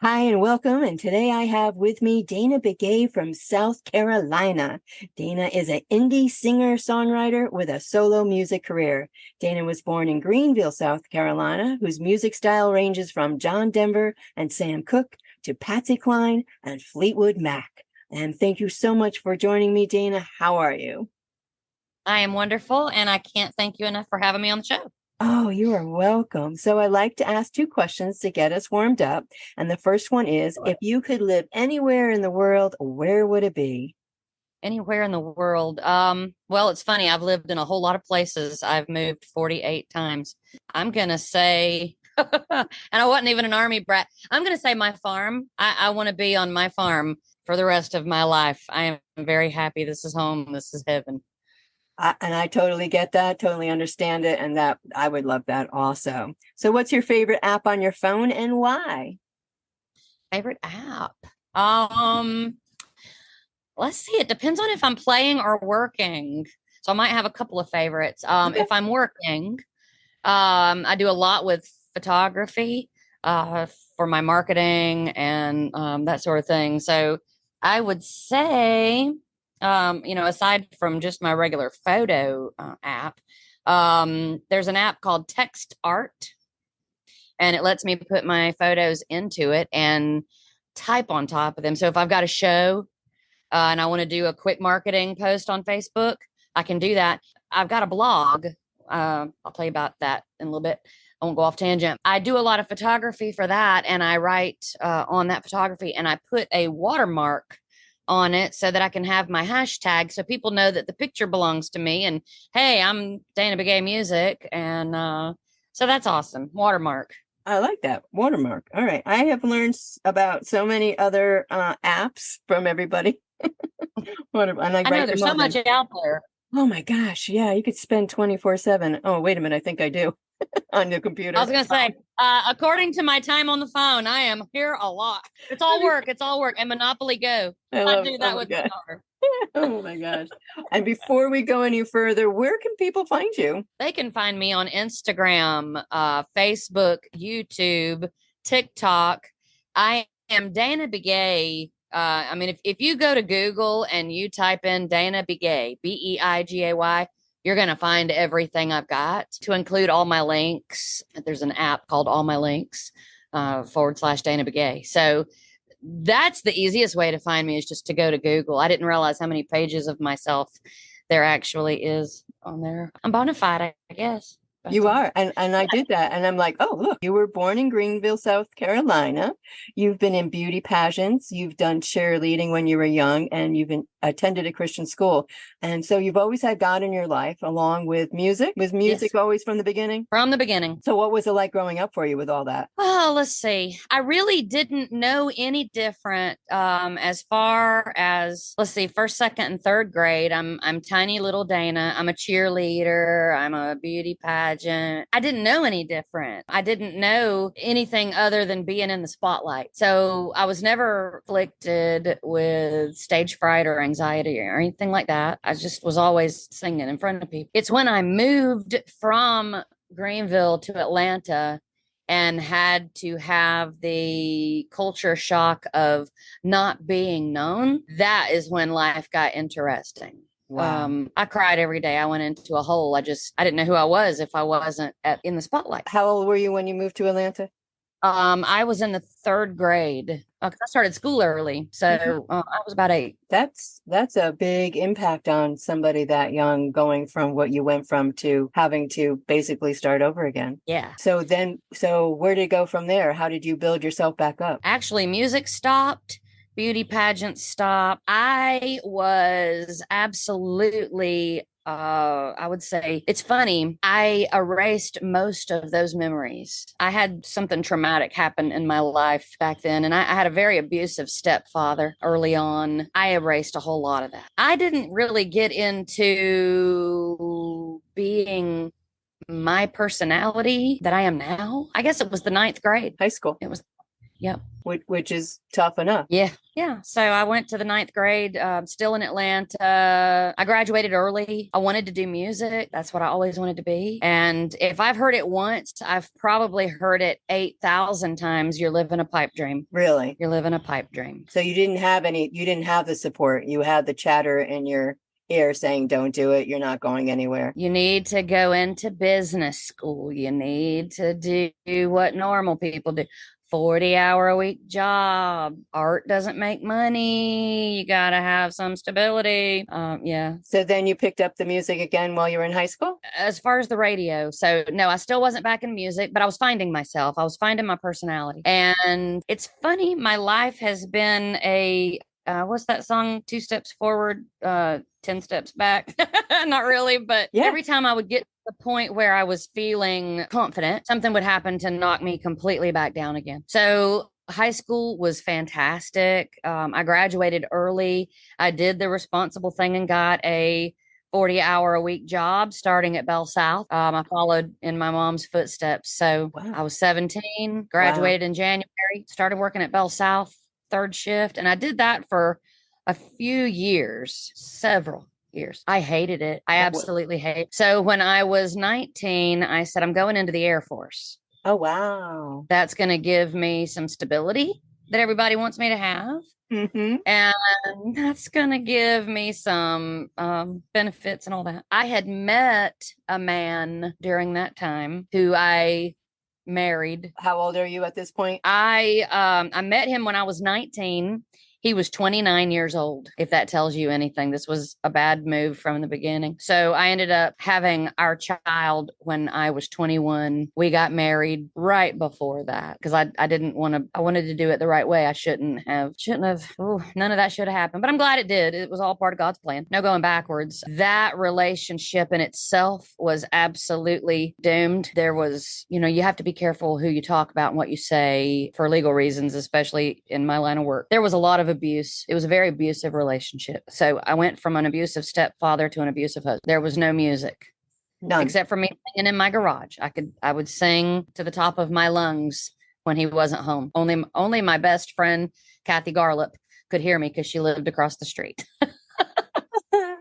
Hi and welcome. And today I have with me Dana Beigay from South Carolina. Dana is an indie singer-songwriter with a solo music career. Dana was born in Greenville, South Carolina, whose music style ranges from John Denver and Sam Cooke to Patsy Cline and Fleetwood Mac. And thank you so much for joining me, Dana. How are you? I am wonderful, and I can't thank you enough for having me on the show. Oh, you are welcome. So I like to ask two questions to get us warmed up. And the first one is, if you could live anywhere in the world, where would it be? Anywhere in the world. Well, it's funny. I've lived in a whole lot of places. I've moved 48 times. I'm gonna say, and I wasn't even an army brat. I'm gonna say my farm. I want to be on my farm for the rest of my life. I am very happy. This is home. This is heaven. And I totally get that, totally understand it, and that I would love that also. So what's your favorite app on your phone and why? Favorite app. Um, let's see. It depends on if I'm playing or working. So I might have a couple of favorites. Okay. If I'm working, I do a lot with photography for my marketing and that sort of thing. So I would say, aside from just my regular photo app, there's an app called Text Art, and it lets me put my photos into it and type on top of them. So if I've got a show and I want to do a quick marketing post on Facebook, I can do that. I've got a blog. I'll tell you about that in a little bit. I won't go off tangent. I do a lot of photography for that, and I write on that photography, and I put a watermark on it so that I can have my hashtag so people know that the picture belongs to me. And hey, I'm Dana Beigay Music, and so that's awesome. Watermark. I like that watermark. All right. I have learned about so many other apps from everybody. And I I know write them there's so all much down. out there. Oh my gosh. Yeah, you could spend 24/7. Oh, wait a minute. I think I do on the I computer. was gonna say, according to my time on the phone, I am here a lot. It's all work. It's all work. And Monopoly Go. I I love, do oh that my with my God. daughter. Oh my gosh. And before we go any further, where can people find you? They can find me on Instagram, Facebook, YouTube, TikTok. I am Dana Beigay. If you go to Google and you type in Dana Beigay, Beigay, you're going to find everything I've got to include all my links. There's an app called All My Links / Dana Beigay. So that's the easiest way to find me is just to go to Google. I didn't realize how many pages of myself there actually is on there. I'm bona fide, I guess. But You are. And I did that. And I'm like, oh, look, you were born in Greenville, South Carolina. You've been in beauty pageants. You've done cheerleading when you were young, and attended a Christian school. And so you've always had God in your life, along with music. Was music yes, always from the beginning? from the beginning. So what was it like growing up for you with all that? Well, let's see. I really didn't know any different as far as let's see, first, second, and third grade. I'm tiny little Dana. I'm a cheerleader. I'm a beauty pageant. I didn't know any different. I didn't know anything other than being in the spotlight. So I was never afflicted with stage fright or anxiety or anything like that. I just was always singing in front of people. It's when I moved from Greenville to Atlanta and had to have the culture shock of not being known, that is when life got interesting. Wow. I cried every day. I went into a hole. I didn't know who I was if I wasn't in the spotlight. How old were you when you moved to Atlanta? I was in the third grade. 'Cause I started school early, Mhm. so I was about 8. That's a big impact on somebody that young, going from what you went from to having to basically start over again. Yeah. So where did it go from there? How did you build yourself back up? Actually, music stopped, beauty pageants stopped. I was absolutely I would say it's funny. I erased most of those memories. I had something traumatic happen in my life back then, and I had a very abusive stepfather early on. I erased a whole lot of that. I didn't really get into being my personality that I am now. I guess it was the ninth grade. High school. It was Yep. which is tough enough. Yeah. Yeah. So I went to the ninth grade, still in Atlanta. I graduated early. I wanted to do music. That's what I always wanted to be. And if I've heard it once, I've probably heard it 8,000 times. You're living a pipe dream. Really? You're living a pipe dream. So you didn't have the support. You had the chatter in your ear saying, don't do it. You're not going anywhere. You need to go into business school. You need to do what normal people do. 40-hour-a-week job. Art doesn't make money. You got to have some stability. Yeah. So then you picked up the music again while you were in high school? As far as the radio. So no, I still wasn't back in music, but I was finding myself. I was finding my personality. And it's funny, my life has been what's that song? 2 steps forward, 10 steps back. Not really, but Yeah. Every time I would get to the point where I was feeling confident, something would happen to knock me completely back down again. So high school was fantastic. I graduated early. I did the responsible thing and got a 40-hour-a-week job starting at Bell South. I followed in my mom's footsteps. So Wow. I was 17, graduated in January, started working at Bell South, 3rd shift. And I did that for a few years, several years. I hated it. I absolutely hate it. So when I was 19, I said, I'm going into the Air Force. Oh, wow. That's going to give me some stability that everybody wants me to have. Mm-hmm. And that's going to give me some benefits and all that. I had met a man during that time who I married. How old are you at this point? I met him when I was 19. He was 29 years old, if that tells you anything. This was a bad move from the beginning. So I ended up having our child when I was 21. We got married right before that because I didn't want to, I wanted to do it the right way. I shouldn't have, none of that should have happened, but I'm glad it did. It was all part of God's plan. No going backwards. That relationship in itself was absolutely doomed. There was, you have to be careful who you talk about and what you say for legal reasons, especially in my line of work. There was a lot of abuse. It was a very abusive relationship. So I went from an abusive stepfather to an abusive husband. There was no music. None. Except for me singing in my garage. I would sing to the top of my lungs when he wasn't home. Only my best friend, Kathy Garlip, could hear me because she lived across the street.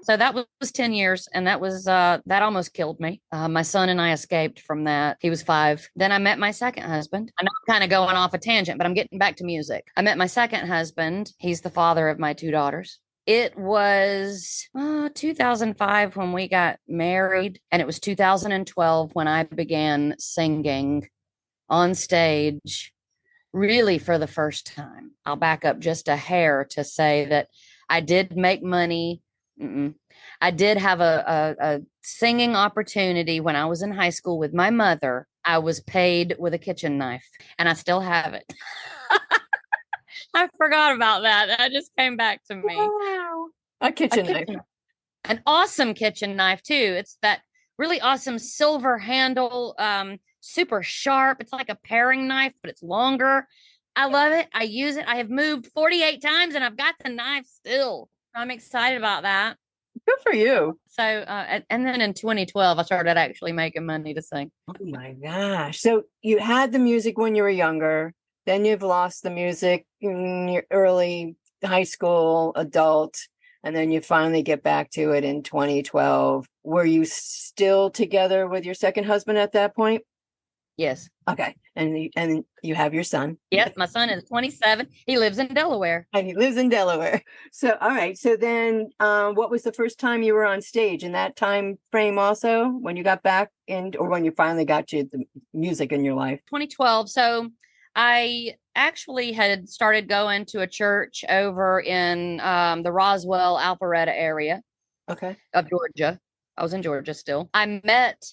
So that was 10 years. And that was, that almost killed me. My son and I escaped from that. He was 5. Then I met my second husband. I know I'm kind of going off a tangent, but I'm getting back to music. I met my second husband. He's the father of my 2 daughters. It was 2005 when we got married. And it was 2012 when I began singing on stage, really for the first time. I'll back up just a hair to say that I did make money. I did have a singing opportunity when I was in high school with my mother. I was paid with a kitchen knife, and I still have it. I forgot about that. That just came back to me. Wow. A kitchen knife. An awesome kitchen knife, too. It's that really awesome silver handle, super sharp. It's like a paring knife, but it's longer. I love it. I use it. I have moved 48 times, and I've got the knife still. I'm excited about that. Good for you. So, and then in 2012, I started actually making money to sing. Oh my gosh. So you had the music when you were younger, then you've lost the music in your early high school, adult, and then you finally get back to it in 2012. Were you still together with your second husband at that point? Yes. Okay. And you have your son. Yep. My son is 27. He lives in Delaware. And he lives in Delaware. So, all right. So then what was the first time you were on stage in that time frame also when you got back or when you finally got to the music in your life? 2012. So I actually had started going to a church over in the Roswell, Alpharetta area of Georgia. I was in Georgia still. I met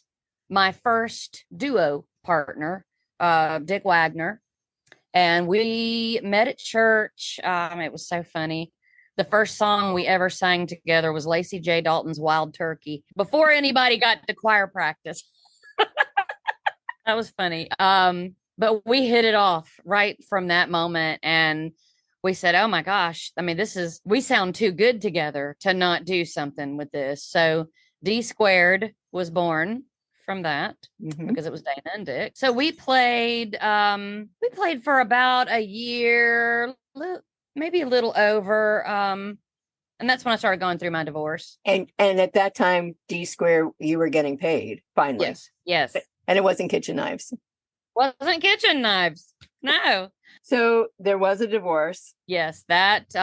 my first duo partner, Dick Wagner, and we met at church. It was so funny. The first song we ever sang together was Lacey J. Dalton's Wild Turkey before anybody got to choir practice. That was funny. But we hit it off right from that moment. And we said, oh my gosh, I mean, we sound too good together to not do something with this. So D Squared was born from that Mhm. because it was Dana and Dick. So we played for about a year, maybe a little over. And that's when I started going through my divorce. And at that time, D Square, you were getting paid finally. Yes. And it wasn't kitchen knives. Wasn't kitchen knives. No. So there was a divorce. Yes, that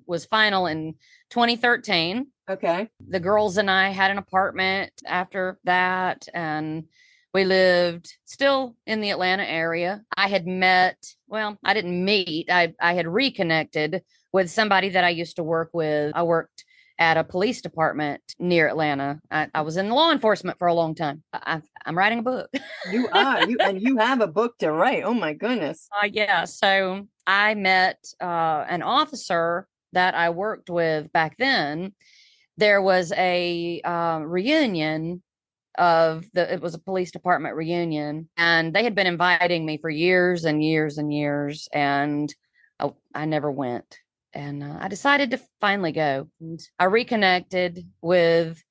was final in 2013. Okay. The girls and I had an apartment after that, and we lived still in the Atlanta area. I had I didn't meet, I had reconnected with somebody that I used to work with. I worked at a police department near Atlanta. I was in law enforcement for a long time. I'm writing a book. You are. You have a book to write. Oh my goodness. Yeah. So I met an officer that I worked with back then. There was a reunion it was a police department reunion, and they had been inviting me for years and years and years, and I never went. And I decided to finally go. And I reconnected with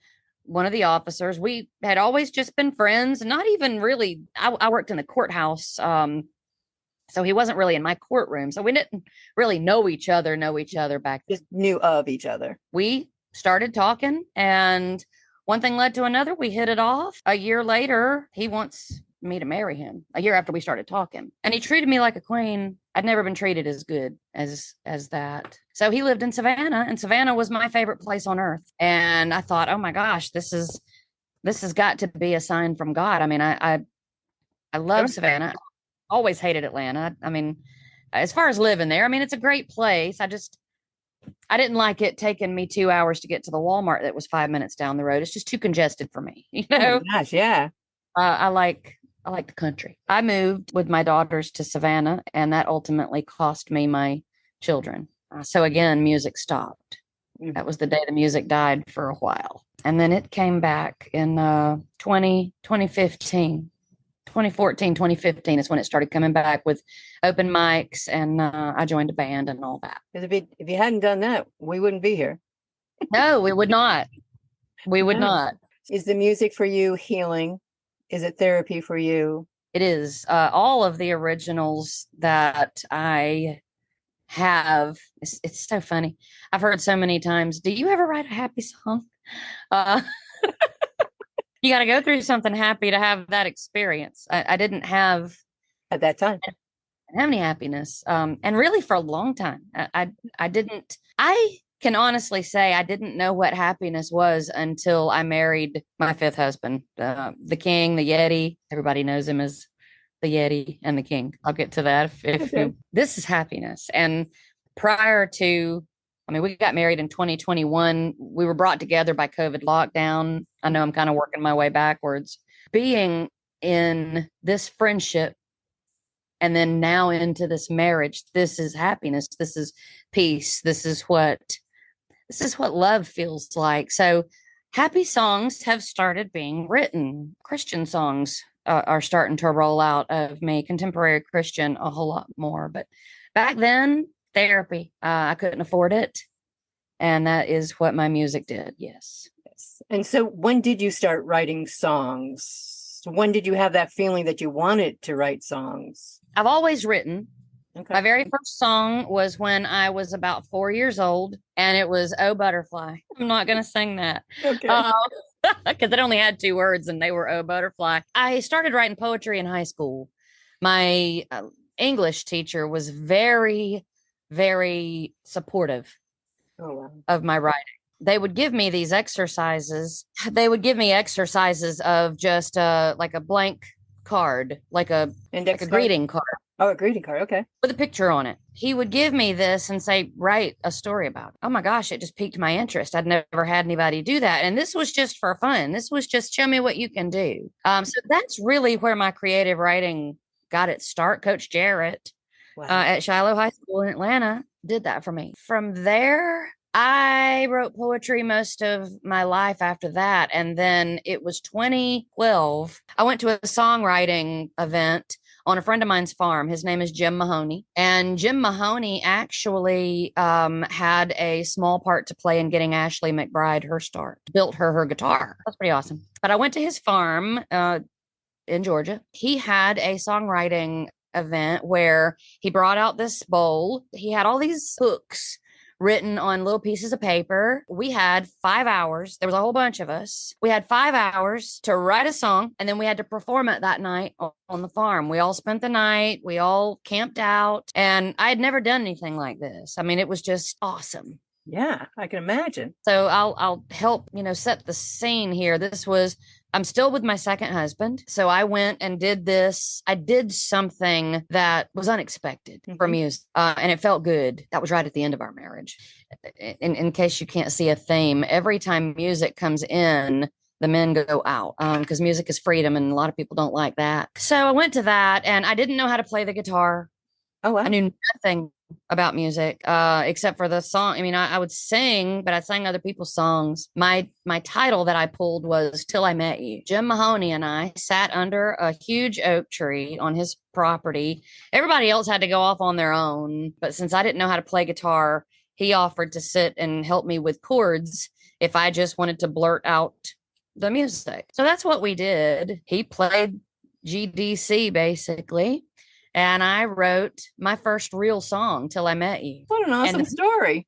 one of the officers. We had always just been friends, not even really. I worked in the courthouse. So he wasn't really in my courtroom. So we didn't really know each other back then. Just knew of each other. We started talking, and one thing led to another. We hit it off. A year later, he wants me to marry him, a year after we started talking. And he treated me like a queen. I'd never been treated as good as that. So he lived in Savannah, and Savannah was my favorite place on earth. And I thought, oh my gosh, this has got to be a sign from God. I mean, I love Savannah. Always hated Atlanta. I mean, as far as living there, I mean, it's a great place. I didn't like it taking me 2 hours to get to the Walmart that was 5 minutes down the road. It's just too congested for me. You know? Oh my gosh, yeah. I like the country. I moved with my daughters to Savannah, and that ultimately cost me my children. So again, music stopped. That was the day the music died for a while. And then it came back in 2015. 2014, 2015 is when it started coming back with open mics, and I joined a band and all that. Because if you hadn't done that, we wouldn't be here. No, we would not. We would not. Is the music for you healing? Is it therapy for you? It is. All of the originals that I have, it's so funny. I've heard so many times, do you ever write a happy song? You got to go through something happy to have that experience. I didn't have At that time. I didn't have any happiness. And really for a long time, I can honestly say I didn't know what happiness was until I married my fifth husband, the King, the Yeti. Everybody knows him as the Yeti and the King. I'll get to that. This is happiness. And prior to, we got married in 2021. We were brought together by COVID lockdown. I know I'm kind of working my way backwards. Being in this friendship and then now into this marriage, this is happiness. This is peace. This is what love feels like. So happy songs have started being written. Christian songs are starting to roll out of me, contemporary Christian, a whole lot more. But back then, therapy, I couldn't afford it. And that is what my music did. Yes. And so when did you start writing songs? When did you have that feeling that you wanted to write songs? I've always written. Okay. My very first song was when I was about 4 years old, and it was "Oh Butterfly." I'm not going to sing that. Okay. Because it only had 2 words, and they were "Oh Butterfly." I started writing poetry in high school. My English teacher was very, very supportive of my writing. They would give me these exercises. They would give me exercises of just like a blank card, like a greeting card. Oh, a greeting card. Okay. With a picture on it. He would give me this and say, write a story about it. Oh my gosh, it just piqued my interest. I'd never had anybody do that. And this was just for fun. This was just show me what you can do. So that's really where my creative writing got its start. Coach Jarrett at Shiloh High School in Atlanta did that for me. From there, I wrote poetry most of my life after that. And then it was 2012. I went to a songwriting event on a friend of mine's farm. His name is Jim Mahoney. And Jim Mahoney actually had a small part to play in getting Ashley McBryde her start, built her guitar. That's pretty awesome. But I went to his farm in Georgia. He had a songwriting event where he brought out this bowl. He had all these hooks written on little pieces of paper. We had 5 hours. There was a whole bunch of us. We had 5 hours to write a song, and then we had to perform it that night on the farm. We all spent the night. We all camped out, and I had never done anything like this. I mean, it was just awesome. Yeah, I can imagine. So I'll help, set the scene here. I'm still with my second husband. So I went and did this. I did something that was unexpected for music, and it felt good. That was right at the end of our marriage. In case you can't see a theme, every time music comes in, the men go out because music is freedom, and a lot of people don't like that. So I went to that, and I didn't know how to play the guitar. Oh, wow. I knew nothing about music except for the song. I mean, I would sing, but I sang other people's songs. My title that I pulled was Till I Met You. Jim Mahoney and I sat under a huge oak tree on his property. Everybody else had to go off on their own, but since I didn't know how to play guitar, he offered to sit and help me with chords if I just wanted to blurt out the music. So that's what we did. He played GDC basically. And I wrote my first real song, Till I Met You. What an awesome story.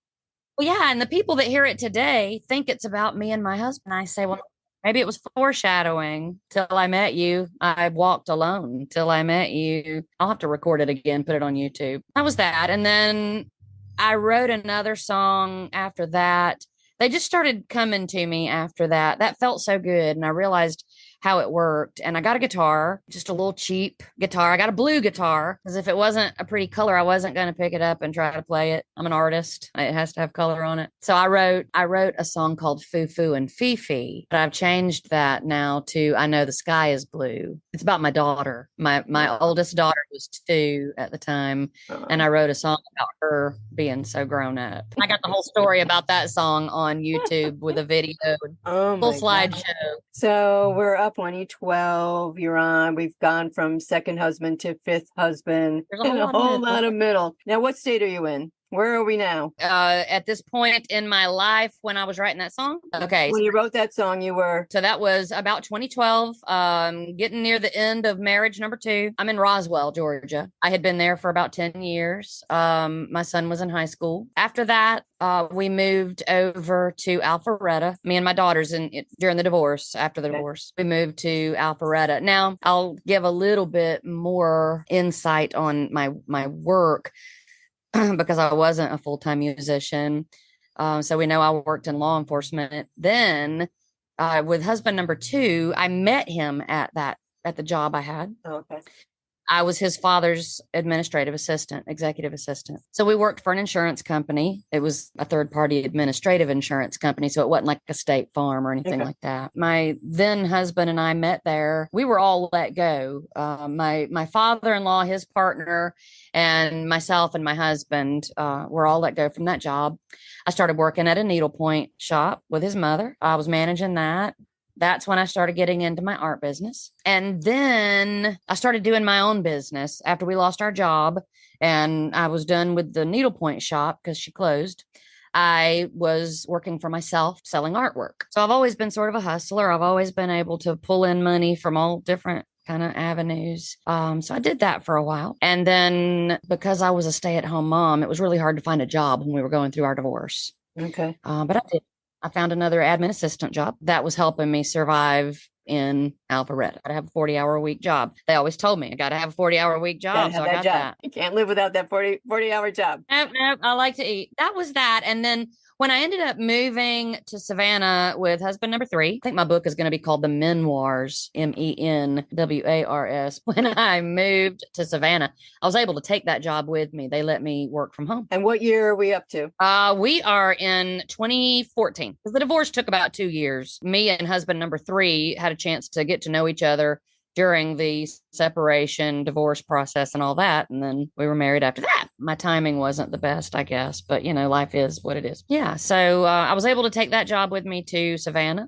Well, yeah. And the people that hear it today think it's about me and my husband. I say, well, maybe it was foreshadowing. Till I met you, I walked alone. Till I met you. I'll have to record it again, put it on YouTube. That was that. And then I wrote another song after that. They just started coming to me after that. That felt so good. And I realized how it worked. And I got a guitar, just a little cheap guitar. I got a blue guitar because if it wasn't a pretty color, I wasn't going to pick it up and try to play it. I'm an artist. It has to have color on it. So I wrote a song called Foo Foo and Fifi, but I've changed that now to I Know the Sky is Blue. It's about my daughter. My oldest daughter was 2 at the time. And I wrote a song about her being so grown up. I got the whole story about that song on YouTube with a video, full slideshow. So we're up 2012. You're on. We've gone from second husband to fifth husband. There's a whole lot of middle. Now, what state are you in? Where are we now? At this point in my life when I was writing that song. Okay. When you wrote that song, you were? So that was about 2012, getting near the end of marriage number 2. I'm in Roswell, Georgia. I had been there for about 10 years. My son was in high school. After that, we moved over to Alpharetta. Me and my daughters during the divorce, after the divorce, we moved to Alpharetta. Now I'll give a little bit more insight on my work. Because I wasn't a full-time musician. So we know I worked in law enforcement. Then with husband number 2, I met him at the job I had. Oh, okay. I was his father's executive assistant. So we worked for an insurance company. It was a third-party administrative insurance company. So it wasn't like a State Farm or anything like that. My then husband and I met there. We were all let go. My father-in-law, his partner, and myself and my husband were all let go from that job. I started working at a needlepoint shop with his mother. I was managing that. That's when I started getting into my art business. And then I started doing my own business after we lost our job and I was done with the needlepoint shop because she closed. I was working for myself selling artwork. So I've always been sort of a hustler. I've always been able to pull in money from all different kind of avenues. So I did that for a while. And then because I was a stay-at-home mom, it was really hard to find a job when we were going through our divorce. Okay. But I did. I found another admin assistant job that was helping me survive in Alpharetta. I have a 40-hour-a-week job. They always told me I got to have a 40-hour-a-week job. So I got that. You can't live without that 40-hour job. Nope. I like to eat. That was that. And then when I ended up moving to Savannah with husband number 3, I think my book is going to be called The Memoirs, MENWARS. When I moved to Savannah, I was able to take that job with me. They let me work from home. And what year are we up to? We are in 2014 because the divorce took about 2 years. Me and husband number 3 had a chance to get to know each other during the separation, divorce process and all that. And then we were married after that. My timing wasn't the best, I guess, but life is what it is. Yeah. So I was able to take that job with me to Savannah.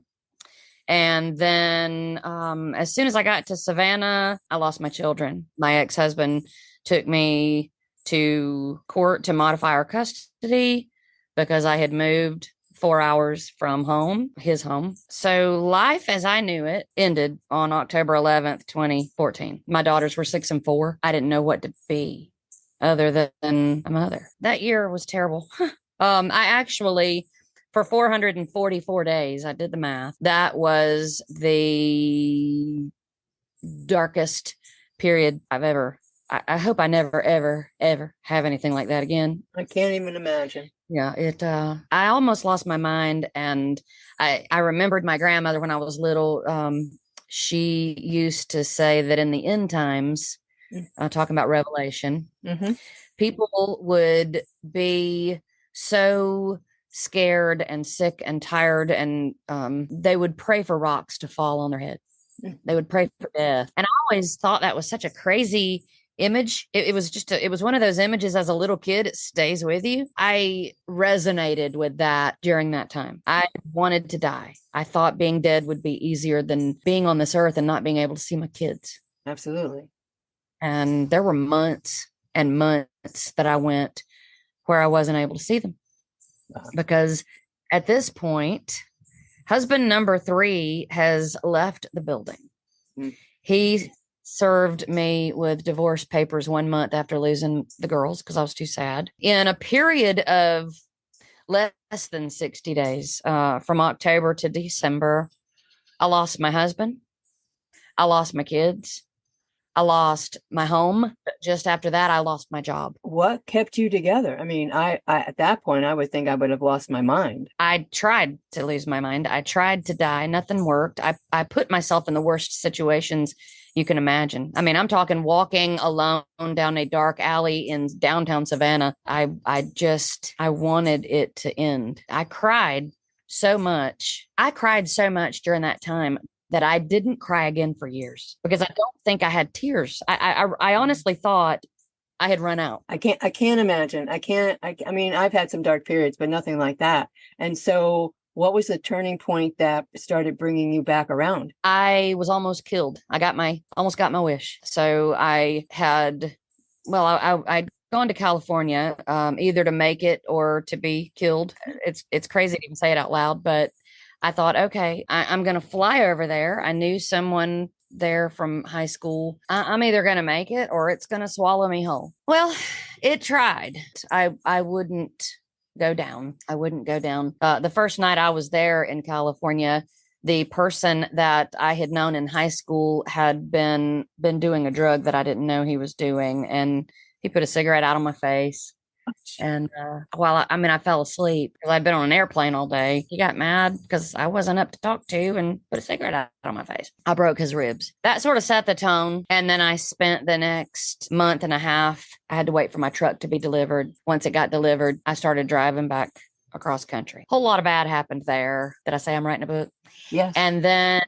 And then as soon as I got to Savannah, I lost my children. My ex-husband took me to court to modify our custody because I had moved 4 hours from home, his home. So life as I knew it ended on October 11th, 2014. My daughters were 6 and 4. I didn't know what to be other than a mother. That year was terrible. I actually, for 444 days, I did the math. That was the darkest period I've ever. I hope I never, ever, ever have anything like that again. I can't even imagine. Yeah, I almost lost my mind. And I remembered my grandmother when I was little. She used to say that in the end times, talking about Revelation, people would be so scared and sick and tired, and they would pray for rocks to fall on their head. They would pray for death. And I always thought that was such a crazy image. It was just it was one of those images as a little kid. It stays with you. I resonated with that during that time. I wanted to die. I thought being dead would be easier than being on this earth and not being able to see my kids. Absolutely. And there were months and months that I went where I wasn't able to see them. Because at this point, husband number 3 has left the building. He served me with divorce papers 1 month after losing the girls because I was too sad. In a period of less than 60 days, from October to December, I lost my husband. I lost my kids. I lost my home. Just after that, I lost my job. What kept you together? I mean, I at that point, I would think I would have lost my mind. I tried to lose my mind. I tried to die. Nothing worked. I put myself in the worst situations you can imagine. I mean, I'm talking walking alone down a dark alley in downtown Savannah. I wanted it to end. I cried so much. I cried so much during that time that I didn't cry again for years because I don't think I had tears. I honestly thought I had run out. I can't imagine. I mean, I've had some dark periods, but nothing like that. And so what was the turning point that started bringing you back around? I was almost killed. Almost got my wish. So I'd gone to California, either to make it or to be killed. It's crazy to even say it out loud, but I thought, okay, I'm going to fly over there. I knew someone there from high school. I'm either going to make it or it's going to swallow me whole. Well, it tried. I wouldn't go down. I wouldn't go down. The first night I was there in California, the person that I had known in high school had been doing a drug that I didn't know he was doing. And he put a cigarette out on my face. And I fell asleep because I'd been on an airplane all day. He got mad because I wasn't up to talk to and put a cigarette out on my face. I broke his ribs. That sort of set the tone. And then I spent the next month and a half. I had to wait for my truck to be delivered. Once it got delivered, I started driving back across country. Whole lot of bad happened there. Did I say I'm writing a book? Yes. And then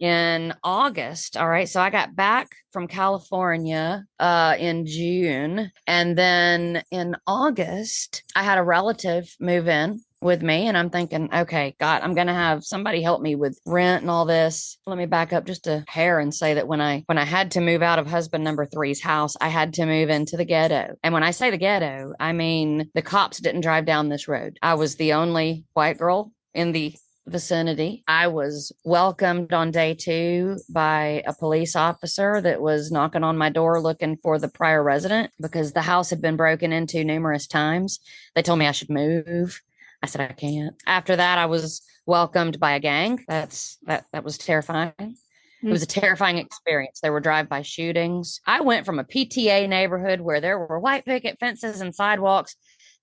in August, all right, so I got back from California in June, and then in August I had a relative move in with me, and I'm thinking, okay, God, I'm gonna have somebody help me with rent and all this. Let me back up just a hair and say that when I had to move out of husband number 3's house, I had to move into the ghetto. And when I say the ghetto, I mean the cops didn't drive down this road. I was the only white girl in the vicinity. I was welcomed on day 2 by a police officer that was knocking on my door looking for the prior resident because the house had been broken into numerous times. They told me I should move. I said, I can't. After that, I was welcomed by a gang. That was terrifying. It was a terrifying experience. There were drive-by shootings. I went from a PTA neighborhood where there were white picket fences and sidewalks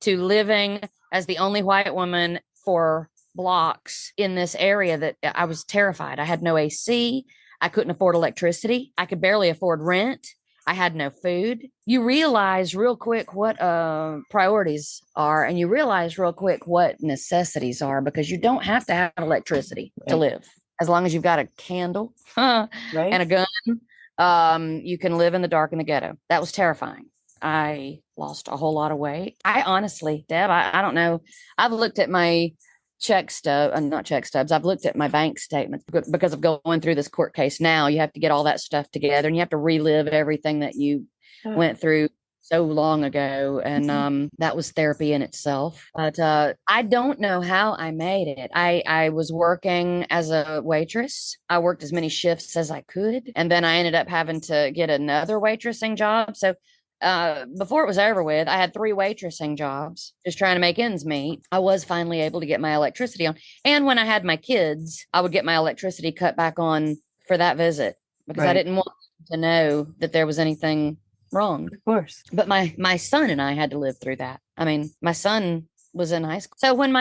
to living as the only white woman for blocks in this area that I was terrified. I had no AC. I couldn't afford electricity. I could barely afford rent. I had no food. You realize real quick what priorities are, and you realize real quick what necessities are because you don't have to have electricity to live. As long as you've got a candle and a gun, you can live in the dark in the ghetto. That was terrifying. I lost a whole lot of weight. I honestly, Deb, I don't know. I've looked at my check stub, not check stubs. I've looked at my bank statements because of going through this court case now. You have to get all that stuff together and you have to relive everything that you went through so long ago. And that was therapy in itself. But I don't know how I made it. I was working as a waitress. I worked as many shifts as I could. And then I ended up having to get another waitressing job. So before it was over with, I had 3 waitressing jobs, just trying to make ends meet. I was finally able to get my electricity on. And when I had my kids, I would get my electricity cut back on for that visit because I didn't want to know that there was anything wrong. Of course. But my son and I had to live through that. I mean, my son was in high school. So when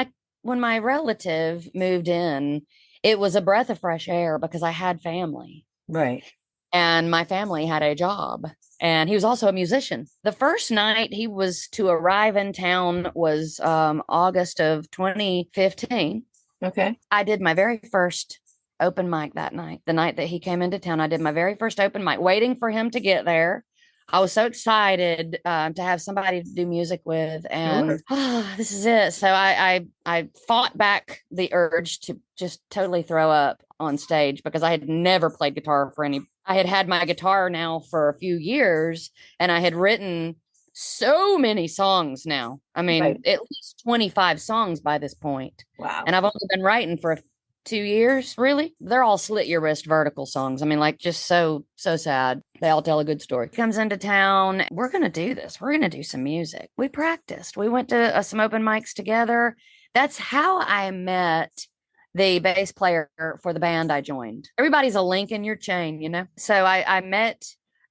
my relative moved in, it was a breath of fresh air because I had family. Right. And my family had a job. And he was also a musician. The first night he was to arrive in town was August of 2015. Okay. I did my very first open mic that night. The night that he came into town, I did my very first open mic, waiting for him to get there. I was so excited to have somebody to do music with, and this is it. So I fought back the urge to just totally throw up on stage because I had never played guitar for any. I had my guitar now for a few years, and I had written so many songs now. I mean, at least 25 songs by this point. Wow. And I've only been writing for 2 years, really. They're all slit your wrist vertical songs. I mean, like, just so sad. They all tell a good story. He comes into town. We're going to do this. We're going to do some music. We practiced. We went to some open mics together. That's how I met the bass player for the band I joined. Everybody's a link in your chain, you know? So I met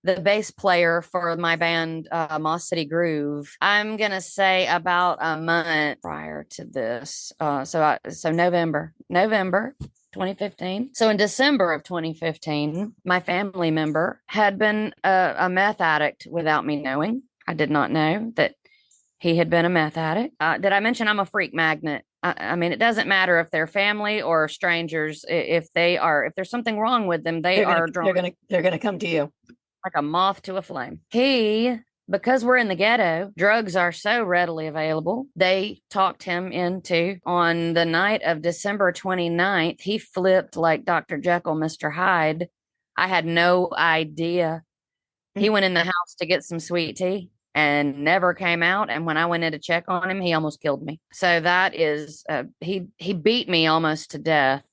the bass player for my band, Moss City Groove, I'm going to say about a month prior to this. So November 2015. So in December of 2015, my family member had been a meth addict without me knowing. I did not know that he had been a meth addict. Did I mention I'm a freak magnet? I mean, it doesn't matter if they're family or strangers. If there's something wrong with them, they're gonna come to you like a moth to a flame. Because we're in the ghetto, drugs are so readily available. They talked him into, on the night of December 29th, he flipped like Dr. Jekyll, Mr. Hyde. I had no idea. He went in the house to get some sweet tea and never came out. And when I went in to check on him, he almost killed me. So that is, he beat me almost to death.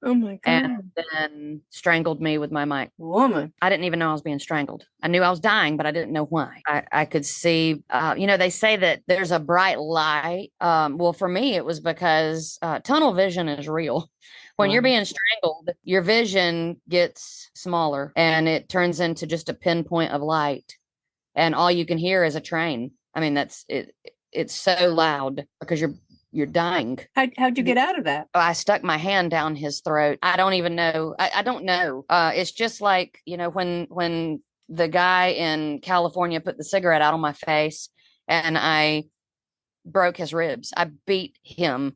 Oh my God. And then strangled me with my mic. Woman. I didn't even know I was being strangled. I knew I was dying, but I didn't know why. I could see, they say that there's a bright light. Well, for me, it was because tunnel vision is real. When you're being strangled, your vision gets smaller and it turns into just a pinpoint of light. And all you can hear is a train. I mean, that's it. It's so loud because you're dying. How'd you get out of that? I stuck my hand down his throat. I don't even know. I don't know. It's just like, when the guy in California put the cigarette out on my face and I broke his ribs. I beat him.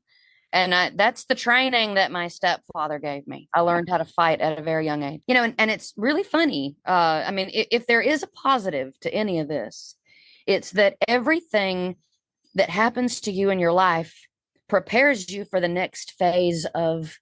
And that's the training that my stepfather gave me. I learned how to fight at a very young age. And it's really funny. I mean, if there is a positive to any of this, it's that everything that happens to you in your life prepares you for the next phase of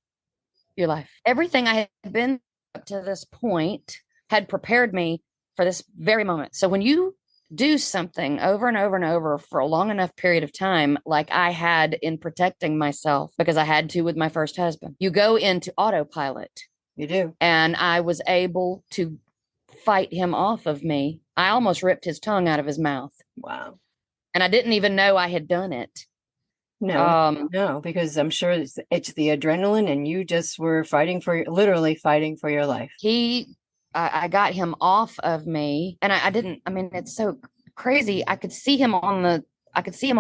your life. Everything I had been up to this point had prepared me for this very moment. So when you do something over and over and over for a long enough period of time, like I had in protecting myself because I had to with my first husband, you go into autopilot. You do. And I was able to fight him off of me. I almost ripped his tongue out of his mouth. Wow. And I didn't even know I had done it. No, because I'm sure it's the adrenaline and you just were literally fighting for your life. I got him off of me and I didn't, it's so crazy. I could see him on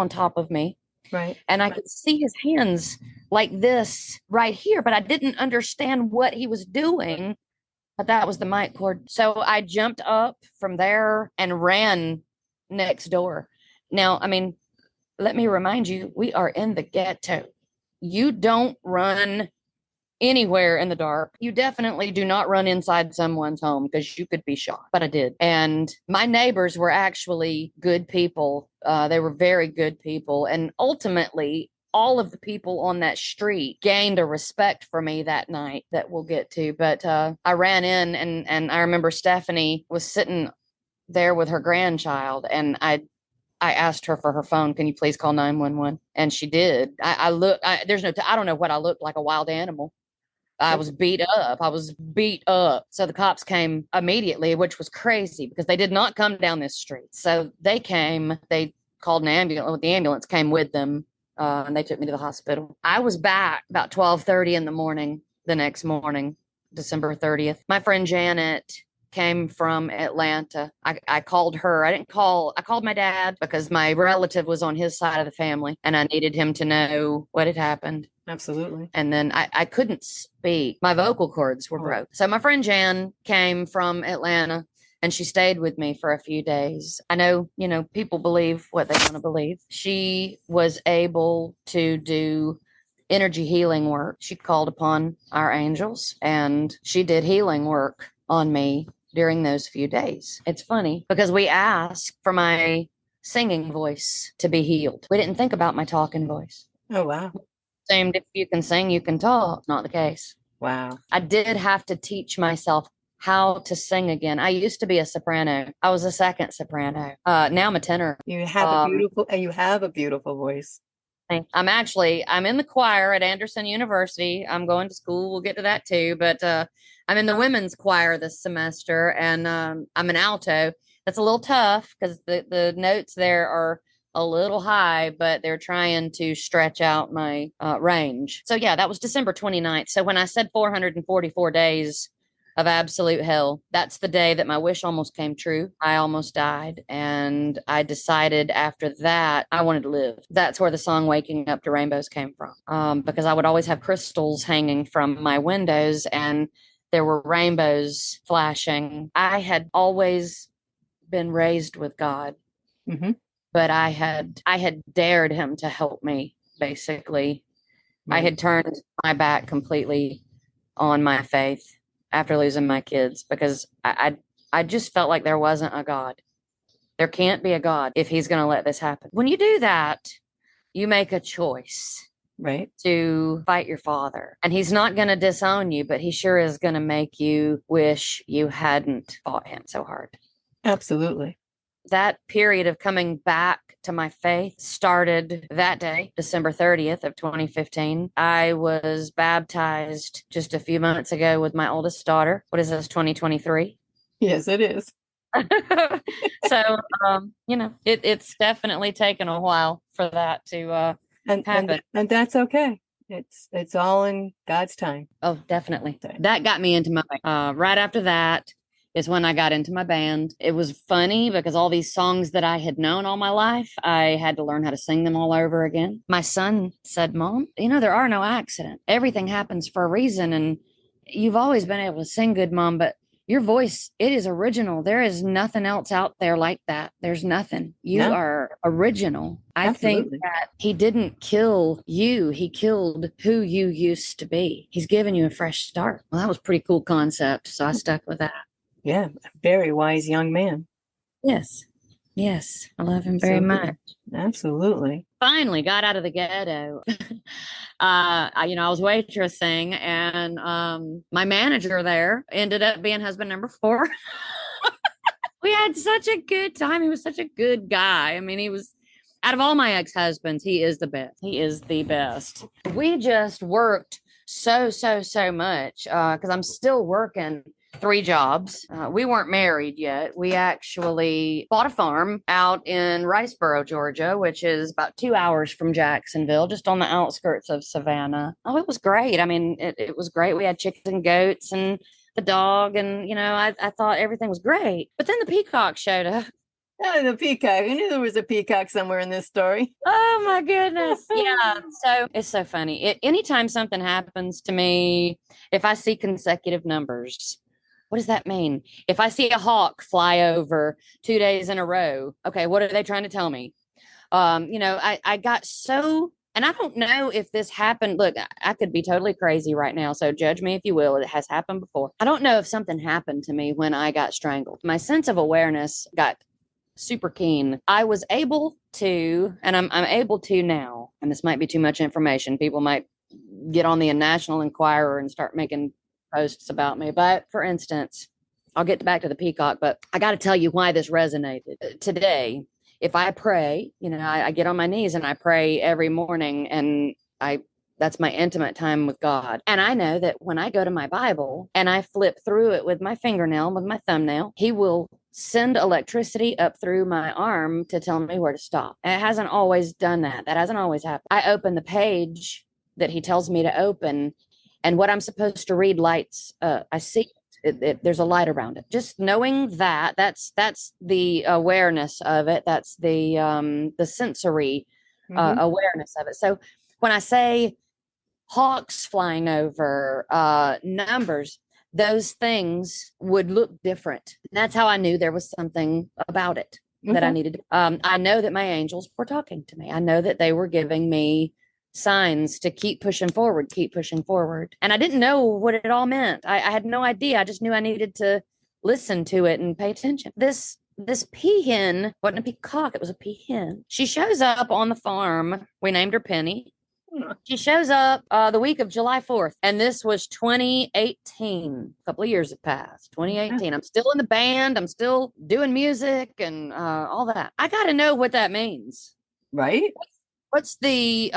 top of me. Right. And I could see his hands like this right here, but I didn't understand what he was doing. But that was the mic cord. So I jumped up from there and ran next door. Now, let me remind you, we are in the ghetto. You don't run anywhere in the dark. You definitely do not run inside someone's home because you could be shot. But I did. And my neighbors were actually good people. They were very good people. And ultimately, all of the people on that street gained a respect for me that night that we'll get to. But I ran in, and I remember Stephanie was sitting there with her grandchild, and I asked her for her phone. Can you please call 911? And she did. I don't know what I looked like, a wild animal. I was beat up. So the cops came immediately, which was crazy because they did not come down this street. So they called an ambulance. The ambulance came with them, and they took me to the hospital. I was back about 12:30 in the morning the next morning, December 30th. My friend Janet came from Atlanta. I called her. I called my dad because my relative was on his side of the family and I needed him to know what had happened. Absolutely. And then I couldn't speak. My vocal cords were broke. So my friend Jan came from Atlanta and she stayed with me for a few days. I know, people believe what they want to believe. She was able to do energy healing work. She called upon our angels and she did healing work on me during those few days. It's funny because we asked for my singing voice to be healed. We didn't think about my talking voice. Oh, wow. Seemed if you can sing, you can talk. Not the case. Wow. I did have to teach myself how to sing again. I used to be a soprano. I was a second soprano. Now I'm a tenor. You have a beautiful voice. I'm in the choir at Anderson University. I'm going to school. We'll get to that too. But I'm in the women's choir this semester, and I'm an alto. That's a little tough because the notes there are a little high, but they're trying to stretch out my range. So yeah, that was December 29th. So when I said 444 days of absolute hell, that's the day that my wish almost came true. I almost died. And I decided after that, I wanted to live. That's where the song Waking Up to Rainbows came from. Because I would always have crystals hanging from my windows and there were rainbows flashing. I had always been raised with God. Mm-hmm. But I had dared him to help me, basically. Right. I had turned my back completely on my faith after losing my kids because I just felt like there wasn't a God. There can't be a God if he's going to let this happen. When you do that, you make a choice. Right. To fight your father. And he's not going to disown you, but he sure is going to make you wish you hadn't fought him so hard. Absolutely. That period of coming back to my faith started that day, December 30th of 2015. I was baptized just a few months ago with my oldest daughter. What is this, 2023? Yes, it is. So, it's definitely taken a while for that to happen. And that's okay. It's all in God's time. Oh, definitely. That got me into my, right after that, is when I got into my band. It was funny because all these songs that I had known all my life, I had to learn how to sing them all over again. My son said, Mom, there are no accidents. Everything happens for a reason. And you've always been able to sing good, Mom, but your voice, it is original. There is nothing else out there like that. There's nothing. You are original. Absolutely. I think that he didn't kill you. He killed who you used to be. He's given you a fresh start. Well, that was a pretty cool concept. So I stuck with that. Yeah, very wise young man. Yes. I love him very much. Absolutely. Finally got out of the ghetto. I was waitressing and my manager there ended up being husband number 4. We had such a good time. He was such a good guy. I mean, he was, out of all my ex-husbands, he is the best. He is the best. We just worked so much because I'm still working 3 jobs. We weren't married yet. We actually bought a farm out in Riceboro, Georgia, which is about 2 hours from Jacksonville, just on the outskirts of Savannah. Oh, it was great. I mean, it was great. We had chickens and goats and the dog, and I thought everything was great. But then the peacock showed up. Oh, the peacock. I knew there was a peacock somewhere in this story. Oh my goodness. Yeah. So it's so funny. Anytime something happens to me, if I see consecutive numbers, what does that mean? If I see a hawk fly over 2 days in a row, okay, what are they trying to tell me? I got so, and I don't know if this happened. Look, I could be totally crazy right now, so judge me if you will. It has happened before. I don't know if something happened to me when I got strangled. My sense of awareness got super keen. I was able to, and I'm able to now, and this might be too much information. People might get on the National Enquirer and start making posts about me. But for instance, I'll get back to the peacock, but I got to tell you why this resonated today. If I pray, I get on my knees and I pray every morning, and that's my intimate time with God. And I know that when I go to my Bible and I flip through it with my fingernail, with my thumbnail, he will send electricity up through my arm to tell me where to stop. And it hasn't always done that. That hasn't always happened. I open the page that he tells me to open, and what I'm supposed to read lights, I see there's a light around it. Just knowing that's the awareness of it. That's the sensory awareness of it. So when I say hawks flying over, numbers, those things would look different. That's how I knew there was something about it that I needed. I know that my angels were talking to me. I know that they were giving me signs to keep pushing forward. And I didn't know what it all meant. I had no idea. I just knew I needed to listen to it and pay attention. This peahen wasn't a peacock, it was a peahen. She shows up on the farm. We named her Penny. She shows up the week of July 4th, and this was 2018. A couple of years have passed. 2018. I'm still in the band. I'm still doing music and all that. I got to know what that means. Right. What's the,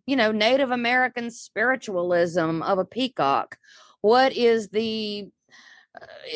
Native American spiritualism of a peacock? What is the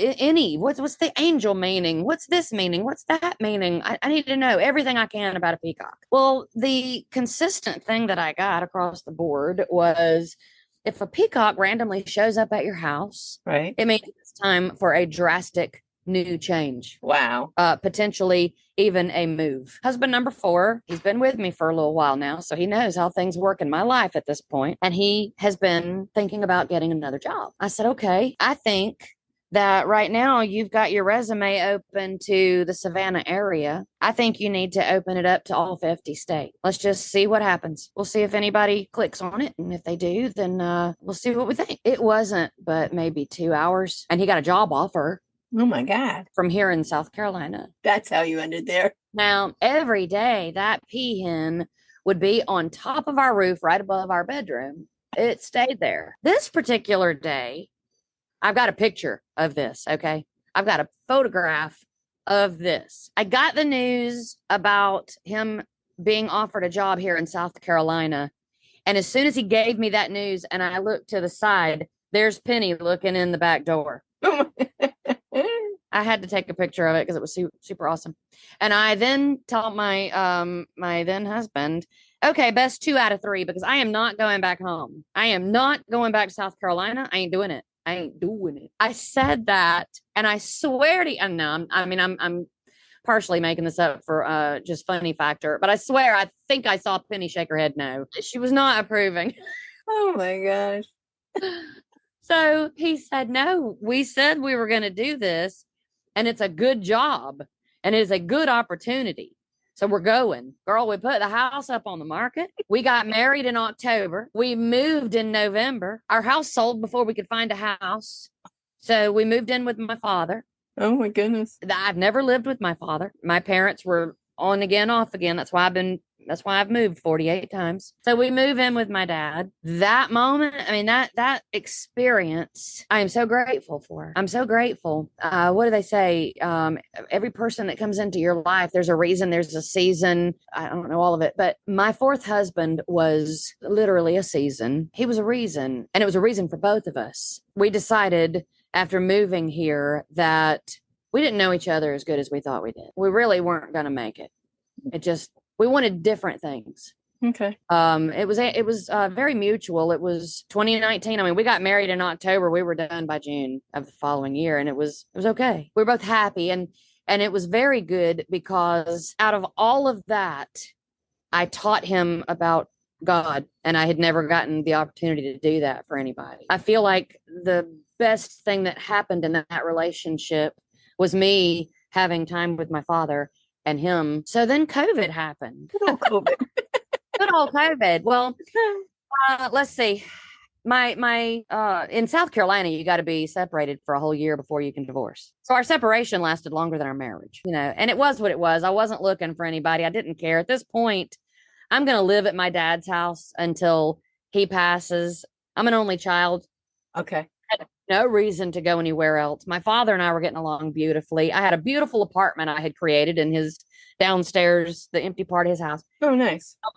what's the angel meaning? What's this meaning? What's that meaning? I need to know everything I can about a peacock. Well, the consistent thing that I got across the board was if a peacock randomly shows up at your house, right, it means it's time for a drastic new change. Wow. Potentially even a move. Husband number 4, he's been with me for a little while now, so he knows how things work in my life at this point, and he has been thinking about getting another job. I said, okay, I think that right now you've got your resume open to the Savannah area. I think you need to open it up to all 50 states. Let's just see what happens. We'll see if anybody clicks on it. And if they do, then we'll see what we think. It wasn't but maybe 2 hours, and he got a job offer. Oh my God. From here in South Carolina. That's how you ended there. Now, every day that peahen would be on top of our roof right above our bedroom. It stayed there. This particular day, I've got a picture of this, okay? I've got a photograph of this. I got the news about him being offered a job here in South Carolina. And as soon as he gave me that news and I looked to the side, there's Penny looking in the back door. I had to take a picture of it because it was super awesome. And I then told my my then husband, okay, best 2 out of 3, because I am not going back home. I am not going back to South Carolina. I ain't doing it. I said that, and I swear to you, and no, I'm partially making this up for just funny factor, but I swear I think I saw Penny shake her head no. She was not approving. Oh my gosh. So he said, no, we said we were going to do this, and it's a good job, and it is a good opportunity. So we're going. Girl, we put the house up on the market. We got married in October. We moved in November. Our house sold before we could find a house. So we moved in with my father. Oh my goodness. I've never lived with my father. My parents were on again, off again. That's why I've moved 48 times. So we move in with my dad. That moment, that experience, I am so grateful for. I'm so grateful. What do they say? Every person that comes into your life, there's a reason, there's a season. I don't know all of it, but my 4th husband was literally a season. He was a reason, and it was a reason for both of us. We decided after moving here that we didn't know each other as good as we thought we did. We really weren't going to make it. We wanted different things. Okay. It was very mutual. It was 2019. We got married in October. We were done by June of the following year, and it was okay. We were both happy, and it was very good because out of all of that, I taught him about God, and I had never gotten the opportunity to do that for anybody. I feel like the best thing that happened in that relationship was me having time with my father and him. So then COVID happened. Good old COVID. Good old COVID. Well, let's see. My in South Carolina, you got to be separated for a whole year before you can divorce. So our separation lasted longer than our marriage, and it was what it was. I wasn't looking for anybody. I didn't care at this point. I'm going to live at my dad's house until he passes. I'm an only child. Okay. No reason to go anywhere else. My father and I were getting along beautifully. I had a beautiful apartment I had created in his downstairs, the empty part of his house. Oh, nice. I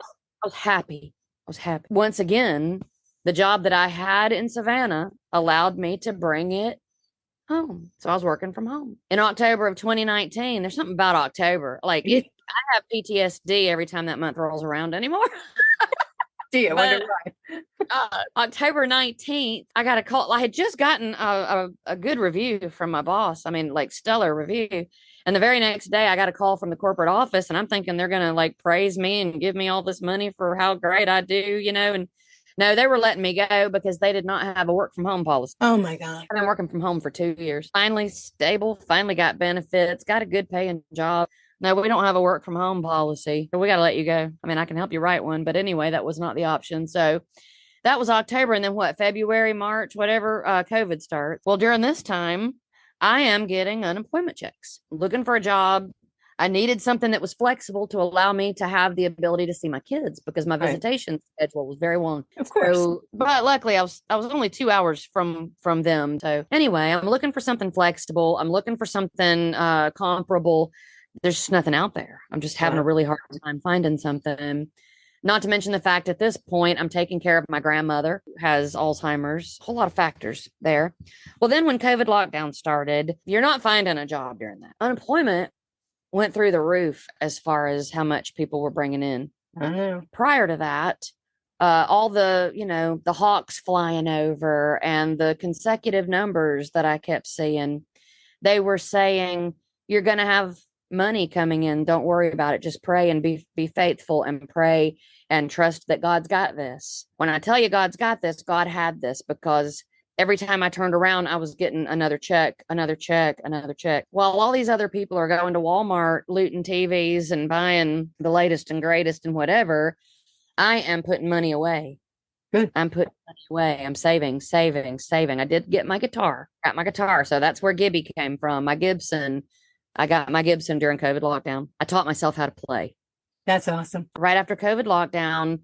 was happy. I was happy. Once again, the job that I had in Savannah allowed me to bring it home. So I was working from home. In October of 2019, there's something about October. Like I have PTSD every time that month rolls around anymore. Do you wonder why? October 19th, I got a call. I had just gotten a good review from my boss. I mean, like stellar review. And the very next day, I got a call from the corporate office, and I'm thinking they're going to like praise me and give me all this money for how great I do, you know. And no, they were letting me go because they did not have a work from home policy. Oh my God. I've been working from home for 2 years. Finally stable, finally got benefits, got a good paying job. No, we don't have a work from home policy. We got to let you go. I mean, I can help you write one, but anyway, that was not the option. So that was October. And then what, February, March, whatever, COVID starts. Well, during this time, I am getting unemployment checks, looking for a job. I needed something that was flexible to allow me to have the ability to see my kids because my visitation schedule was very long. Of course. So, but luckily I was only 2 hours from them. So anyway, I'm looking for something flexible. I'm looking for something comparable. There's just nothing out there. I'm just having a really hard time finding something. Not to mention the fact at this point, I'm taking care of my grandmother who has Alzheimer's, a whole lot of factors there. Well, then when COVID lockdown started, you're not finding a job during that. Unemployment went through the roof as far as how much people were bringing in. I know. Prior to that, all the, the hawks flying over and the consecutive numbers that I kept seeing, they were saying, you're going to have money coming in. Don't worry about it. Just pray and be faithful and pray and trust that God's got this. When I tell you God's got this, God had this, because every time I turned around, I was getting another check, another check, another check. While all these other people are going to Walmart, looting TVs and buying the latest and greatest and whatever, I am putting money away. Good. I'm putting money away. I'm saving. I did get my guitar. Got my guitar. So that's where Gibby came from. My Gibson. I got my Gibson during COVID lockdown. I taught myself how to play. That's awesome. Right after COVID lockdown,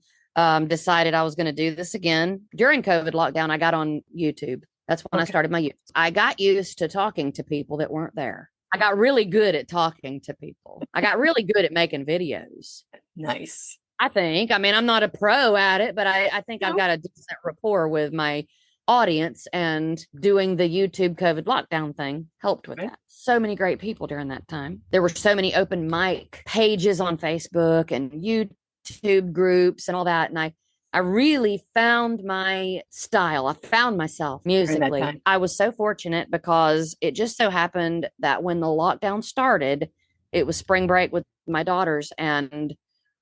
decided I was going to do this again. During COVID lockdown, I got on YouTube. That's when I started my YouTube. I got used to talking to people that weren't there. I got really good at talking to people. I got really good at making videos. Nice. I think. I mean, I'm not a pro at it, but I think I've got a decent rapport with my audience, and doing the YouTube COVID lockdown thing helped with that. So many great people during that time. There were so many open mic pages on Facebook and YouTube groups and all that. And I really found my style. I found myself musically. I was so fortunate because it just so happened that when the lockdown started, it was spring break with my daughters, and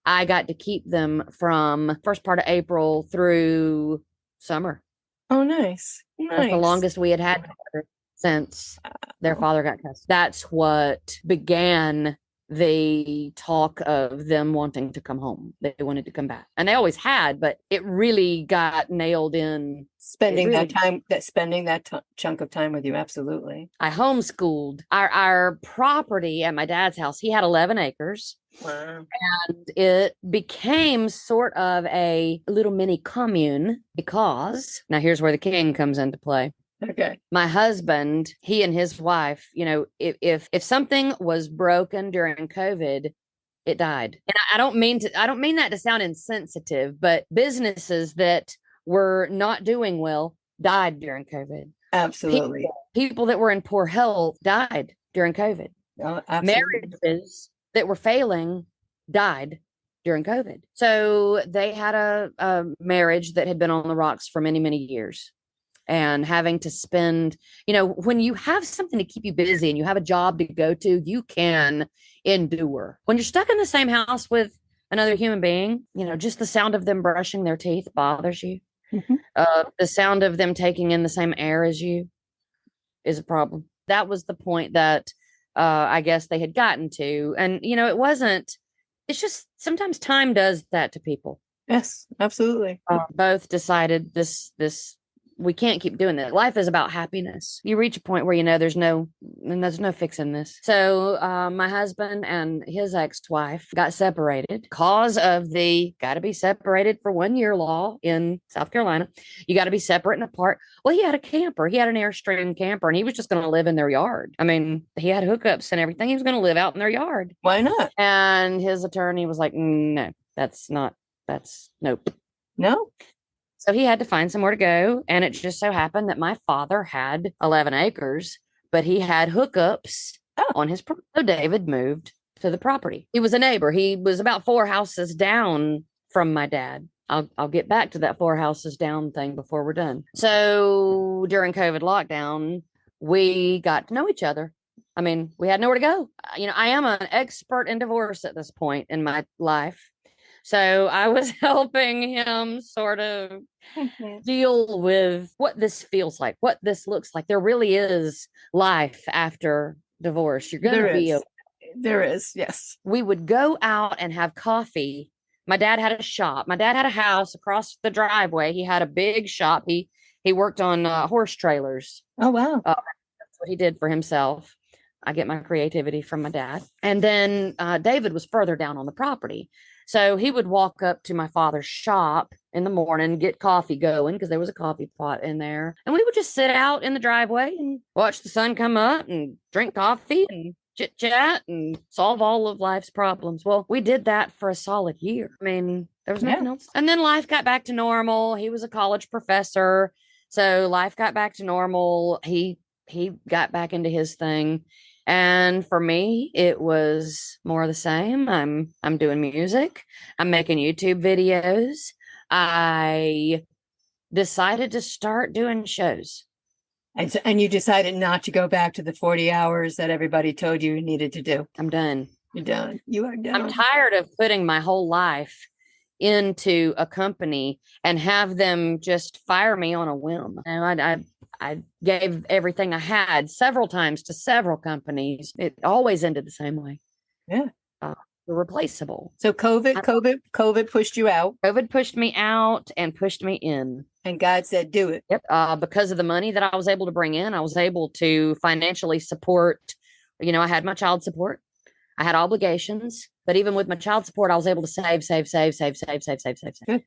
I got to keep them from first part of April through summer. Oh, nice. That's the longest we had since their father got custody. That's what began the talk of them wanting to come home. They wanted to come back, and they always had, but it really got nailed in. Spending that chunk of time with you. Absolutely. I homeschooled. Our property at my dad's house, he had 11 acres. Wow. And it became sort of a little mini commune because, now here's where the king comes into play. Okay. My husband, he and his wife, if something was broken during COVID, it died. And I don't mean that to sound insensitive, but businesses that were not doing well died during COVID. Absolutely. People that were in poor health died during COVID. Oh, absolutely. Marriages that were failing died during COVID. So they had a marriage that had been on the rocks for many, many years. And having to spend, when you have something to keep you busy and you have a job to go to, you can endure. When you're stuck in the same house with another human being, just the sound of them brushing their teeth bothers you. Mm-hmm. The sound of them taking in the same air as you is a problem. That was the point that I guess they had gotten to. And, it's just sometimes time does that to people. Yes, absolutely. Both decided this we can't keep doing that. Life is about happiness. You reach a point where, there's no fixing this. So my husband and his ex-wife got separated cause of the got to be separated for 1 year law in South Carolina. You got to be separate and apart. Well, he had a camper. He had an Airstream camper, and he was just going to live in their yard. I mean, he had hookups and everything. He was going to live out in their yard. Why not? And his attorney was like, no, nope. No. So he had to find somewhere to go. And it just so happened that my father had 11 acres, but he had hookups on his property. So David moved to the property. He was a neighbor. He was about 4 houses down from my dad. I'll get back to that 4 houses down thing before we're done. So during COVID lockdown, we got to know each other. I mean, we had nowhere to go. I am an expert in divorce at this point in my life. So I was helping him sort of deal with what this feels like, what this looks like. There really is life after divorce. You're going to be. There is, yes. We would go out and have coffee. My dad had a shop. My dad had a house across the driveway. He had a big shop. He worked on horse trailers. Oh, wow. That's what he did for himself. I get my creativity from my dad. And then David was further down on the property. So he would walk up to my father's shop in the morning, get coffee going because there was a coffee pot in there. And we would just sit out in the driveway and watch the sun come up and drink coffee and chit chat and solve all of life's problems. Well, we did that for a solid year. I mean, there was nothing else. And then life got back to normal. He was a college professor. So life got back to normal. He got back into his thing. And for me, it was more of the same. I'm doing music. I'm making YouTube videos. I decided to start doing shows. And you decided not to go back to the 40 hours that everybody told you needed to do. I'm done. You're done. You are done. I'm tired of putting my whole life into a company and have them just fire me on a whim. And I gave everything I had several times to several companies. It always ended the same way. Yeah. Replaceable. So COVID pushed you out. COVID pushed me out and pushed me in. And God said, do it. Yep. Because of the money that I was able to bring in, I was able to financially support, I had my child support. I had obligations, but even with my child support, I was able to save. Good.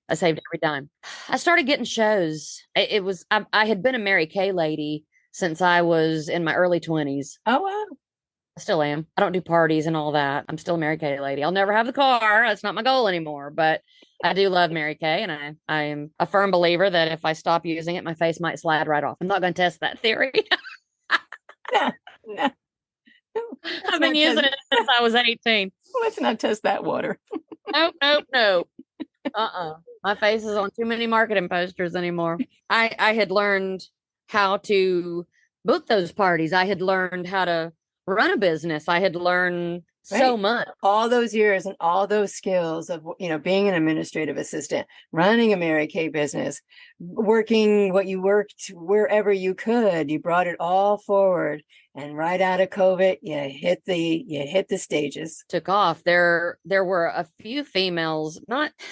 I saved every dime. I started getting shows. I had been a Mary Kay lady since I was in my early 20s. Oh, wow. I still am. I don't do parties and all that. I'm still a Mary Kay lady. I'll never have the car. That's not my goal anymore, but I do love Mary Kay, and I am a firm believer that if I stop using it, my face might slide right off. I'm not going to test that theory. No. I've been using it since I was 18. Let's not test that water. No. My face is on too many marketing posters anymore. I had learned how to book those parties. I had learned how to run a business. I had learned so much. All those years and all those skills of, being an administrative assistant, running a Mary Kay business, working what you worked wherever you could. You brought it all forward. And right out of COVID, you hit the stages. Took off. There were a few females.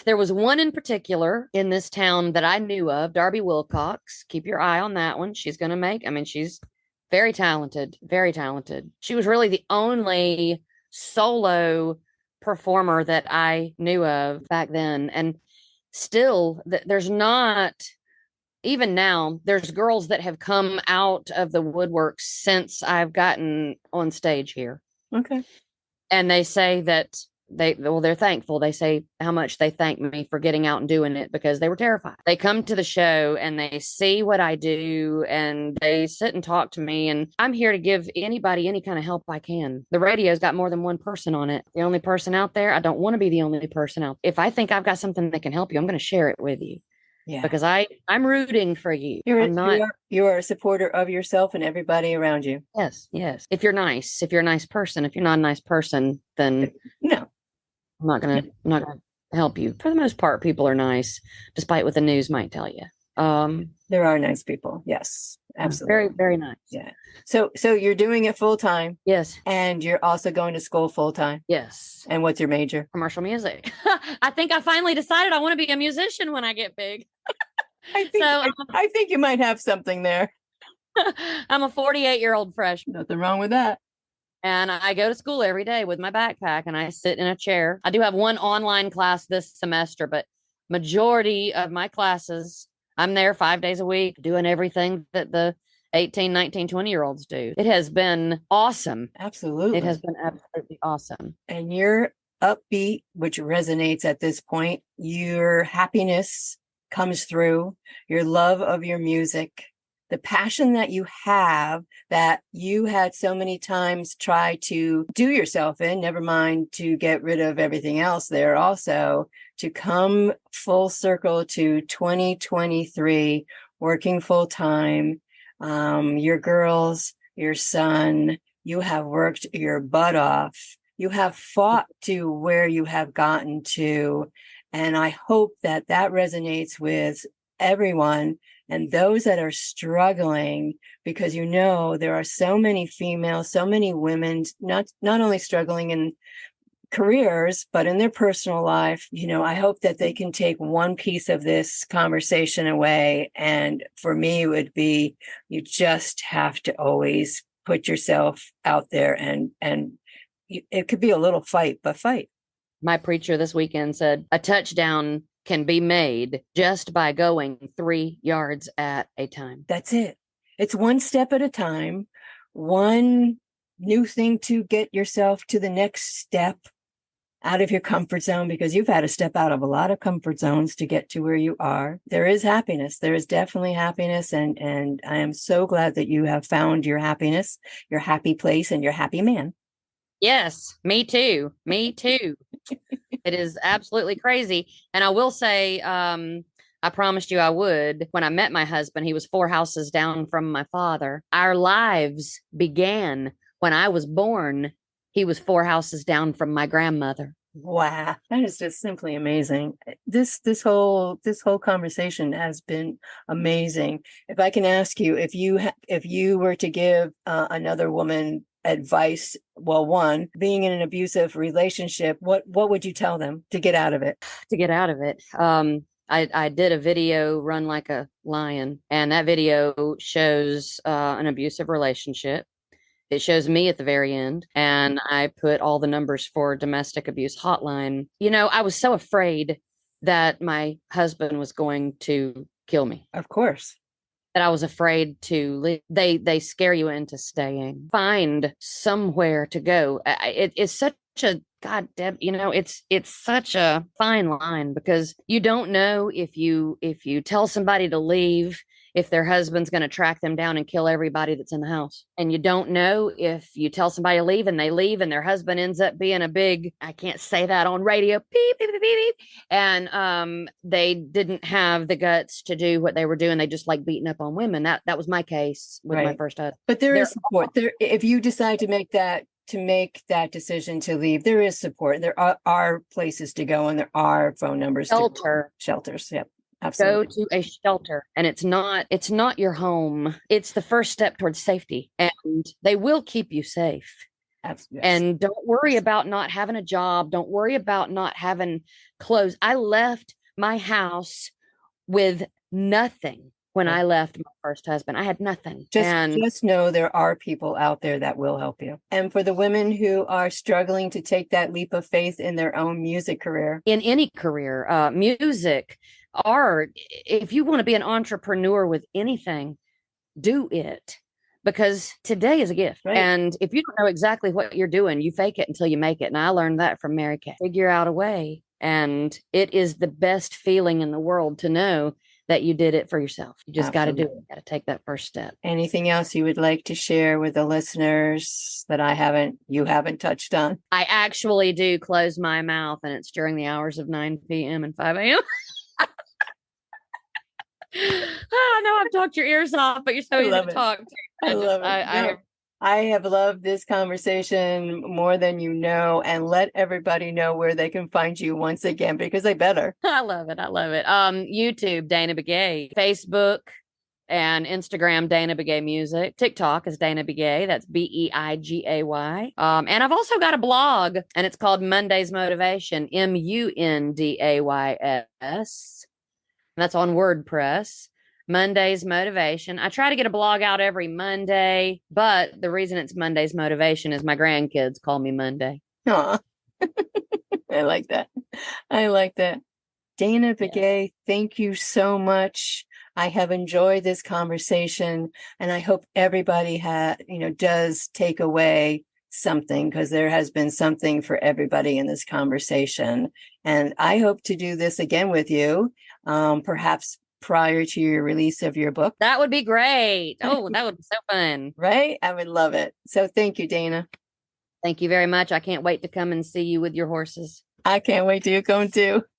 There was one in particular in this town that I knew of, Darby Wilcox. Keep your eye on that one. She's going to make. She's very talented. Very talented. She was really the only solo performer that I knew of back then. And still, there's not. Even now, there's girls that have come out of the woodwork since I've gotten on stage here. Okay. And they say that they're thankful. They say how much they thank me for getting out and doing it because they were terrified. They come to the show and they see what I do and they sit and talk to me. And I'm here to give anybody any kind of help I can. The radio's got more than one person on it. The only person out there, I don't want to be the only person out. If I think I've got something that can help you, I'm going to share it with you. Yeah. Because I'm rooting for you. You are a supporter of yourself and everybody around you. Yes. If you're nice, if you're a nice person, if you're not a nice person, then no, I'm not gonna help you. For the most part, people are nice, despite what the news might tell you. There are nice people. Yes, absolutely. Very, very nice. Yeah. So you're doing it full time. Yes. And you're also going to school full time. Yes. And what's your major? Commercial music. I think I finally decided I want to be a musician when I get big. I So think I think you might have something there. I'm a 48-year-old freshman. Nothing wrong with that. And I go to school every day with my backpack and I sit in a chair. I do have one online class this semester, but majority of my classes, I'm there 5 days a week doing everything that the 18, 19, 20-year-olds do. It has been awesome. Absolutely. It has been absolutely awesome. And you're upbeat, which resonates at this point. Your happiness comes through, your love of your music, the passion that you have that you had so many times try to do yourself in, never mind to get rid of everything else there also, to come full circle to 2023, working full time. Your girls, your son, you have worked your butt off. You have fought to where you have gotten to. And I hope that that resonates with everyone and those that are struggling, because there are so many females, so many women, not only struggling in careers, but in their personal life. I hope that they can take one piece of this conversation away. And for me, it would be, you just have to always put yourself out there, and it could be a little fight, but fight. My preacher this weekend said a touchdown can be made just by going 3 yards at a time. That's it. It's one step at a time, one new thing to get yourself to the next step out of your comfort zone, because you've had to step out of a lot of comfort zones to get to where you are. There is happiness. There is definitely happiness. And I am so glad that you have found your happiness, your happy place, and your happy man. Yes, me too. Me too. It is absolutely crazy. And I will say, I promised you I would. When I met my husband, he was 4 houses down from my father. Our lives began when I was born. He was 4 houses down from my grandmother. Wow, that is just simply amazing. This whole conversation has been amazing. If I can ask you, if you were to give another woman advice, well, one, being in an abusive relationship, what would you tell them to get out of it? To get out of it, I did a video, Run Like a Lion, and that video shows an abusive relationship. It shows me at the very end, and I put all the numbers for domestic abuse hotline. I was so afraid that my husband was going to kill me. Of course. That I was afraid to leave. They scare you into staying. Find somewhere to go. It's such a goddamn, it's such a fine line, because you don't know if you tell somebody to leave, if their husband's going to track them down and kill everybody that's in the house. And you don't know if you tell somebody to leave and they leave and their husband ends up being a big, I can't say that on radio, beep, beep, beep, beep, beep. And they didn't have the guts to do what they were doing. They just like beating up on women. That was my case with my first husband. But there is support. There, if you decide to make that decision to leave, there is support. There are places to go, and there are phone numbers. Shelters. Yep. Absolutely. Go to a shelter, and it's not your home. It's the first step towards safety, and they will keep you safe. Absolutely. And don't worry about not having a job. Don't worry about not having clothes. I left my house with nothing when I left my first husband. I had nothing. Just know there are people out there that will help you. And for the women who are struggling to take that leap of faith in their own music career. In any career, music, art, if you want to be an entrepreneur with anything, do it. Because today is a gift. Right. And if you don't know exactly what you're doing, you fake it until you make it. And I learned that from Mary Kay. Figure out a way. And it is the best feeling in the world to know that you did it for yourself. You just got to do it. You got to take that first step. Anything else you would like to share with the listeners that you haven't touched on? I actually do close my mouth, and it's during the hours of 9 p.m. and 5 a.m. I know I've talked your ears off, but you're so easy to talk to. I love it. I have loved this conversation more than you know, and let everybody know where they can find you once again, because they better. I love it. YouTube, Dana Beigay, Facebook and Instagram, Dana Beigay Music. TikTok is Dana Beigay. That's Beigay. And I've also got a blog, and it's called Monday's Motivation, Mundays. That's on WordPress. Monday's motivation. I try to get a blog out every Monday, but the reason it's Monday's motivation is my grandkids call me Monday. Aw. I like that. I like that. Dana Beigay, thank you so much. I have enjoyed this conversation, and I hope everybody does take away something, because there has been something for everybody in this conversation. And I hope to do this again with you, perhaps prior to your release of your book. That would be great. Oh, that would be so fun. Right? I would love it. So thank you, Dana. Thank you very much. I can't wait to come and see you with your horses. I can't wait to come too.